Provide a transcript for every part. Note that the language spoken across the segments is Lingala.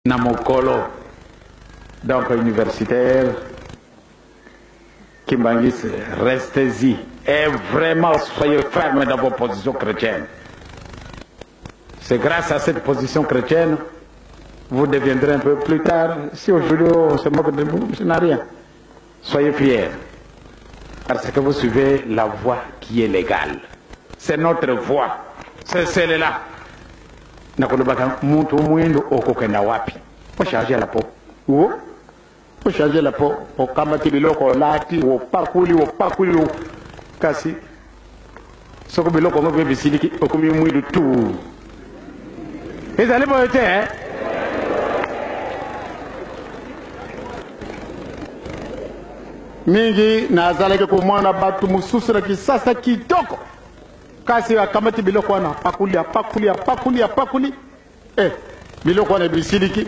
Namokolo, donc universitaire, Kimbangis, restez-y et vraiment soyez fermes dans vos positions chrétiennes. C'est grâce à cette position chrétienne, vous deviendrez un peu plus tard, si aujourd'hui on se moque de vous, ce n'a rien. Soyez fiers, parce que vous suivez la voie qui est légale. C'est notre voie, c'est celle-là. Nakolobaka muntu mwendo okokenda wapi ocharger la peau wo ocharger la peau okamati biloko lati opakuli kasi soko biloko ngo bisiliki okumi mwidu tu ezali boyete mingi nazalaki komwana batu mususu na kisasa kitoko kasi akamati biloko wana pakuli biloko wana bisiliki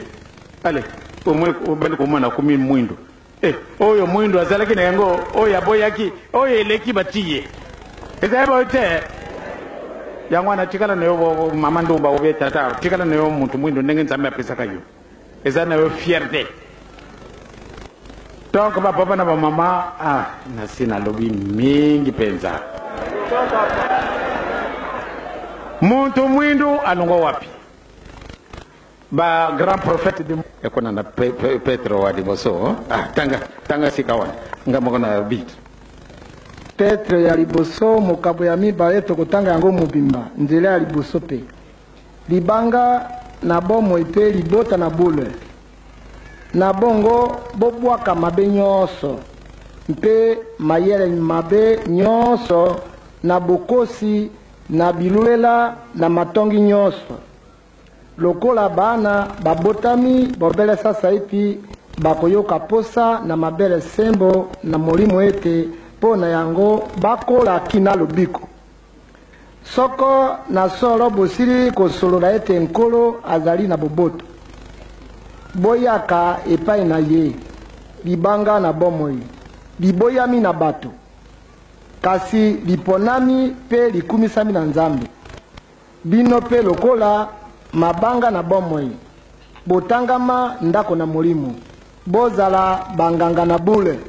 ale omwe obali komona kumi mwindo oyo mwindo azalaki na yango oyo aboyaki oyo eleki batiye ezali bote yango ana tikala nayo mama ndumba obe tata tikala nayo muntu mwindo ndenge nzambe apesaka yo ezali nayo fierté donc papa na mama nasina lobi mingi penza muntu mwindu alongo wapi ba grand prophète de ekona na Petro wa liboso tanga sikawana ngamo na bit Petro ya liboso mokabo ya mibale tokotanga yango mobimba nzela ya liboso pe libanga na bomo epe libota na bule na bongo bobwaka mabe nyonso mpe mayele mabe nyonso na bokosi na bilulela na matongi nyonso lokola bana babotami bobele sasa ipi bakoyoka posa na mabele sembo na molimo ete po na yango bakola kina lobiko soko na solo bosili kosolola ete nkolo azali na boboto boyaka epai na ye libanga na bomoi liboyami na bato kasi liponami pe likumisami na nzambe bino pe lokola mabanga na bomoi botangama ndako na molimo bozala banganga na bule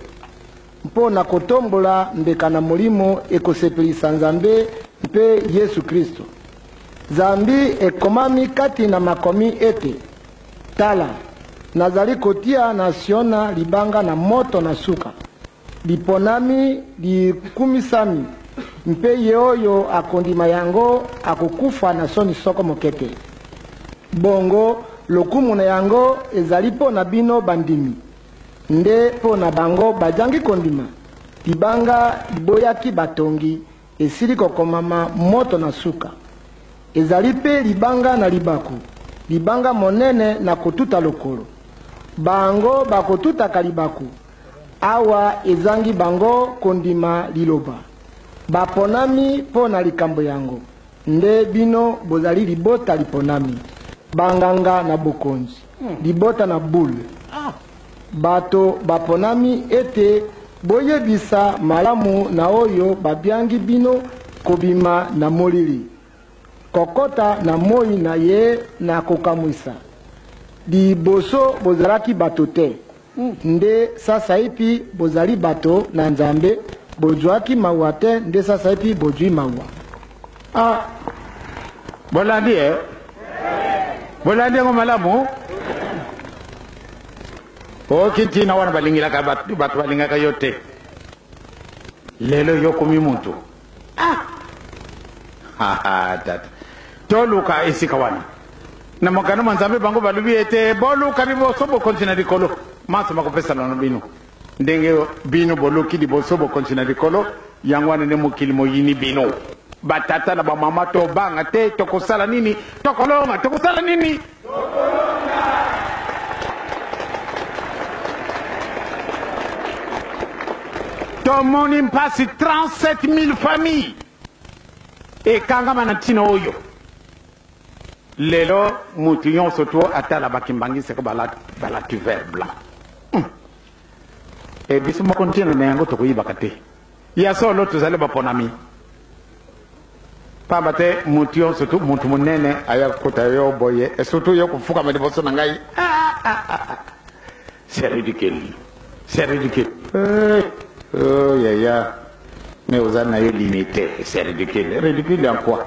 mpo na kotombola mbeka na molimo ekosepelisa nzambe mpe Yesu Kristo zambi ekomami kati na makomi ete tala nazali kotia na Siona libanga na moto na suka liponami likumisami mpe ye oyo akondima yango akokufa na soni soko mokete bongo lokumu na yango ezali po na bino bandimi nde po na bango bajangi kondima libanga liboyaki batongi esili kokomama moto na suka ezali pe libanga na libaku libanga monene na kotuta lokolo bango bakotutaka libaku awa ezangi bango kondima liloba baponami po na likambo yango nde bino bozali libota liponami banganga na bokonzi libota na bule bato baponami ete boyebisa malamu na oyo babyangi bino kobima na molili kokota na moi na ye na kokamwisa liboso bozalaki bato te nde sasa ipi bozali bato na nzambe bozwaki mawa te nde sasa ipi bozwi mawa bolandi bolandi ngo malamu okitina wana balingilaka batu balingaka yote lelo yokomi muntu tata toluka esika wana na makana manzambe bango balubi ete boluka liboso bokontina likolo maso makopesa lano bino ndenge bino boluki liboso bokontina likolo yango wana ne mokili moyini bino batata na bamama to banga te tokosala nini tokosala nini tomoni mpasi 37 000 familles ekangama na ntina oyo lelo mutu nyonso to atala bakimbangiseko balati vert blanc biso moko ntina na yango tokoyibaka te ya solo tozali baponami Pabate mution surtout muntumunene aya kota yo boye et surtout yo kufuka mede boso nangai. C'est ridicule. C'est ridicule. Oh ya ya. Mais vous en avez limité, c'est ridicule. Ridicule en quoi?